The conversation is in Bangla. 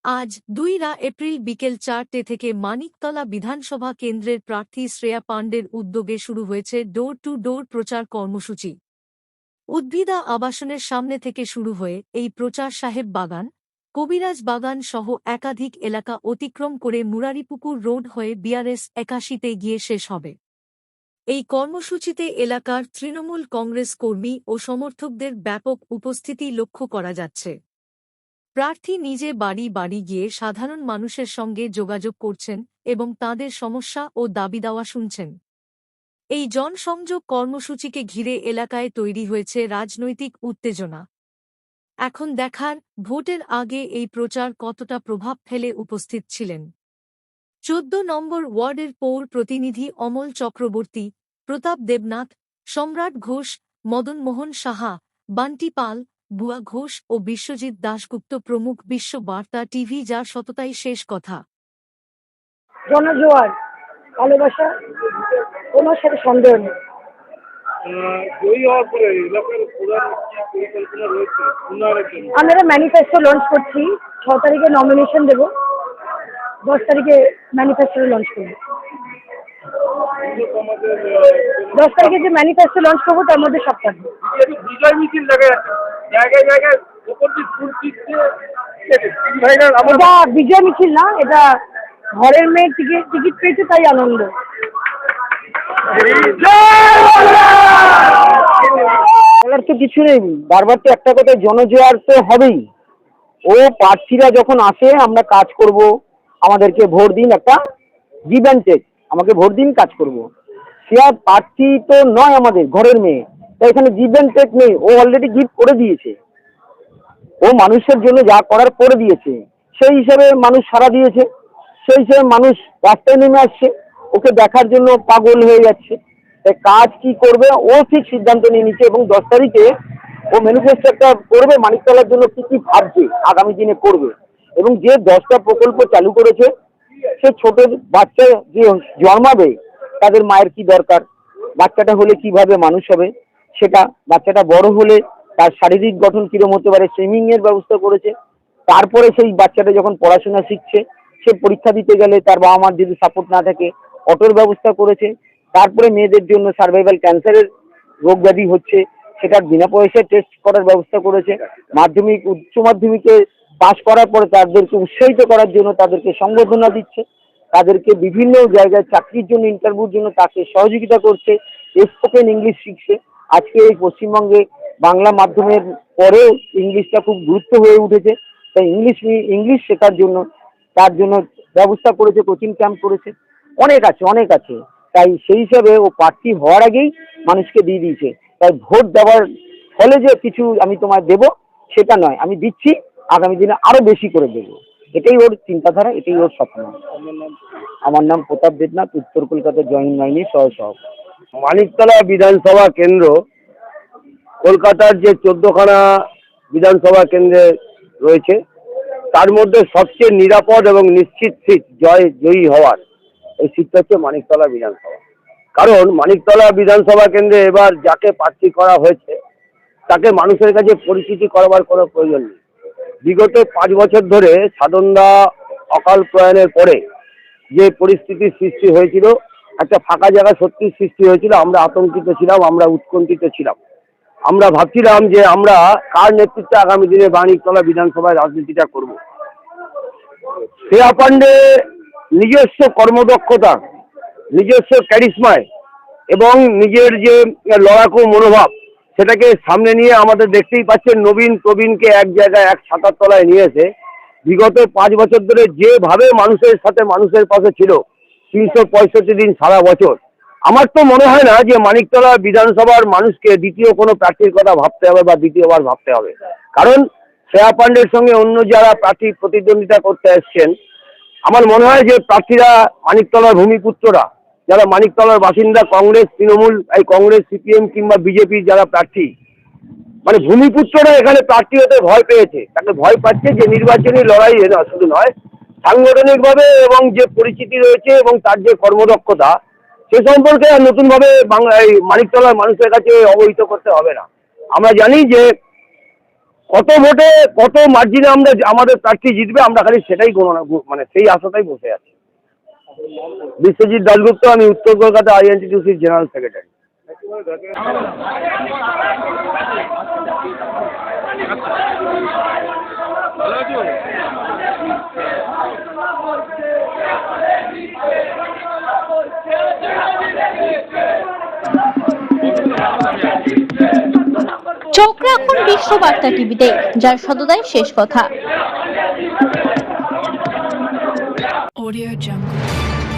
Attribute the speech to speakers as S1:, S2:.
S1: আজ ২ এপ্রিল বিকেল ৪টে থেকে মানিকতলা বিধানসভা কেন্দ্রের প্রার্থী শ্রেয়া পাণ্ডের উদ্যোগে শুরু হয়েছে ডোর টু ডোর প্রচার কর্মসূচি। উদ্ভিদা আবাসনের সামনে থেকে শুরু হয়ে এই প্রচার সাহেব বাগান, কবিরাজ বাগান সহ একাধিক এলাকা অতিক্রম করে মুরারিপুকুর রোড হয়ে বিআরএস ৮১তে গিয়ে শেষ হবে। এই কর্মসূচিতে এলাকার তৃণমূল কংগ্রেস কর্মী ও সমর্থকদের ব্যাপক উপস্থিতি লক্ষ্য করা যাচ্ছে। প্রার্থী নিজে বাড়ি বাড়ি গিয়ে সাধারণ মানুষের সঙ্গে যোগাযোগ করছেন এবং তাঁদের সমস্যা ও দাবিদাওয়া শুনছেন। এই জনসংযোগ কর্মসূচিকে ঘিরে এলাকায় তৈরি হয়েছে রাজনৈতিক উত্তেজনা। এখন দেখার, ভোটের আগে এই প্রচার কতটা প্রভাব ফেলে। উপস্থিত ছিলেন ১৪ নম্বর ওয়ার্ডের পৌর প্রতিনিধি অমল চক্রবর্তী, প্রতাপ দেবনাথ, সম্রাট ঘোষ, মদন মোহন সাহা, বান্টি পাল, বুয়া ঘোষ ও বিশ্বজিৎ দাশগুপ্ত প্রমুখ। বিশ্ব বার্তা টিভি, যার সততাই শেষ কথা।
S2: জনজোয়ার, ভালোবাসা, কোনো সাথে সন্দেহ নেই। আমরা ম্যানিফেস্টো লঞ্চ করছি, 6 তারিখে নমিনেশন দেব, 10 তারিখে ম্যানিফেস্টো লঞ্চ করব। 10 তারিখে যে ম্যানিফেস্টো লঞ্চ করবো তার মধ্যে সব থাকবে।
S3: বিজয় মিছিল দেখা যাচ্ছে জায়গায় জায়গায়,
S2: এটা বিজয় মিছিল না, এটা ঘরের মেয়ে টিকিট পেয়েছে তাই আনন্দ।
S4: বলার তো কিছু নেই, বারবার তো একটা কথা, জনজোয়ার তো হবেই। ও প্রার্থীরা যখন আসে আমরা কাজ করব, আমাদেরকে ভোট দিন, একটা গিভ অ্যান্ড টেক, আমাকে ভোট দিন, কাজ করব। সে আর প্রার্থী তো নয় আমাদের ঘরের মেয়ে, তাই এখানে গিভ অ্যান্ড টেক নেই। ও অলরেডি গিভ করে দিয়েছে, ও মানুষের জন্য যা করার করে দিয়েছে। সেই হিসাবে মানুষ সাড়া দিয়েছে, সেই হিসাবে মানুষ রাস্তায় নেমে আসছে, ওকে দেখার জন্য পাগল হয়ে যাচ্ছে। তাই কাজ কি করবে ও ঠিক সিদ্ধান্ত নিয়ে নিচ্ছে, এবং 10 তারিখে ও ম্যানিফেস্টো একটা করবে, মানিকতলার জন্য কি কি ভাবছে আগামী দিনে করবে। এবং যে 10টা প্রকল্প চালু করেছে, সে ছোট বাচ্চা যে জন্মাবে তাদের মায়ের কি দরকার, বাচ্চাটা হলে কিভাবে মানুষ হবে, সেটা বাচ্চাটা বড় হলে তার শারীরিক গঠন কিরম হতে পারে, সুইমিংয়ের ব্যবস্থা করেছে। তারপরে সেই বাচ্চাটা যখন পড়াশোনা শিখছে, সে পরীক্ষা দিতে গেলে তার বাবা মার যদি সাপোর্ট না থাকে, অটোর ব্যবস্থা করেছে। তারপরে মেয়েদের জন্য সার্ভাইভাল ক্যান্সারের রোগ ব্যাধি হচ্ছে, সেটার বিনা পয়সায় টেস্ট করার ব্যবস্থা করেছে। মাধ্যমিক উচ্চ মাধ্যমিকে পাশ করার পরে তাদেরকে উৎসাহিত করার জন্য তাদেরকে সংবর্ধনা দিচ্ছে, তাদেরকে বিভিন্ন জায়গায় চাকরির জন্য, ইন্টারভিউর জন্য তাকে সহযোগিতা করছে। স্পোকেন ইংলিশ শিখছে। আজকে এই পশ্চিমবঙ্গে বাংলা মাধ্যমের পরেও ইংলিশটা খুব গুরুত্ব হয়ে উঠেছে, তাই ইংলিশ শেখার জন্য তার জন্য ব্যবস্থা করেছে, কোচিং ক্যাম্প করেছে। অনেক আছে, অনেক আছে। তাই সেই হিসাবে ও প্রার্থী হওয়ার আগেই মানুষকে দিয়ে দিয়েছে। তাই ভোট দেওয়ার ফলে যে কিছু আমি তোমায় দেব সেটা নয়, আমি দিচ্ছি, আগামী দিনে আরো বেশি করে দেব। এটাই ওর চিন্তাধারা, এটাই ওর স্বপ্ন। আমার নাম প্রতাপ দেবনাথ, উত্তর কলকাতা জয়েন্ট বাহিনীর সহসভাপতি।
S3: মানিকতলা বিধানসভা কেন্দ্র কলকাতার যে 14খানা বিধানসভা কেন্দ্রে রয়েছে, তার মধ্যে সবচেয়ে নিরাপদ এবং নিশ্চিত সিট জয়ী হওয়ার এই সিটটা হচ্ছে মানিকতলা বিধানসভা। কারণ মানিকতলা বিধানসভা কেন্দ্রে এবার যাকে প্রার্থী করা হয়েছে তাকে মানুষের কাছে পরিচিতি করবার কোনো প্রয়োজন নেই। বিগত 5 বছর ধরে সাধনদা অকাল প্রয়াণের পরে যে পরিস্থিতির সৃষ্টি হয়েছিল, একটা ফাঁকা জায়গা সত্যি সৃষ্টি হয়েছিল। আমরা আতঙ্কিত ছিলাম, আমরা উৎকণ্ঠিত ছিলাম। আমরা ভাবছিলাম যে আমরা কার নেতৃত্বে আগামী দিনে মানিকতলা বিধানসভায় রাজনীতিটা করব। শ্রেয়া পাণ্ডে নিজস্ব কর্মদক্ষতা, নিজস্ব ক্যারিশমায় এবং নিজের যে লড়াকু মনোভাব, সেটাকে সামনে নিয়ে আমাদের দেখতেই পাচ্ছেন নবীন প্রবীণকে এক জায়গায় এক ছাতার তলায় নিয়ে এসে বিগত 5 বছর ধরে যেভাবে মানুষের সাথে মানুষের পাশে ছিল 365 দিন সারা বছর, আমার তো মনে হয় না যে মানিকতলা বিধানসভার মানুষকে দ্বিতীয় কোনো প্রার্থীর কথা ভাবতে হবে বা দ্বিতীয়বার ভাবতে হবে। কারণ শ্রেয়া পাণ্ডের সঙ্গে অন্য যারা প্রার্থী প্রতিদ্বন্দ্বিতা করতে এসছেন, আমার মনে হয় যে প্রার্থীরা মানিকতলার ভূমিপুত্ররা, যারা মানিকতলার বাসিন্দা, কংগ্রেস, তৃণমূল, এই কংগ্রেস, সিপিএম কিংবা বিজেপির যারা প্রার্থী, মানে ভূমিপুত্ররা এখানে প্রার্থী হতে ভয় পেয়েছে। তাকে ভয় পাচ্ছে যে নির্বাচনী লড়াই শুধু নয়, সাংগঠনিকভাবে এবং যে পরিচিতি রয়েছে এবং তার যে কর্মদক্ষতা, সে সম্পর্কে আর নতুনভাবে এই মানিকতলার মানুষের কাছে অবহিত করতে হবে না। আমরা জানি যে কত ভোটে কত মার্জিনে আমরা আমাদের প্রার্থী জিতবে আমরা খালি সেটাই গণনা মানে সেই আশাটাই বসে আছি। বিশ্বজিৎ দাশগুপ্ত, আমি উত্তর কলকাতা আইএনটিটিউসির জেনারেল সেক্রেটারি।
S5: চোখ রাখুন বিশ্ববার্তা টিভিতে, যার সততাই শেষ কথা।
S6: Audio Jungle।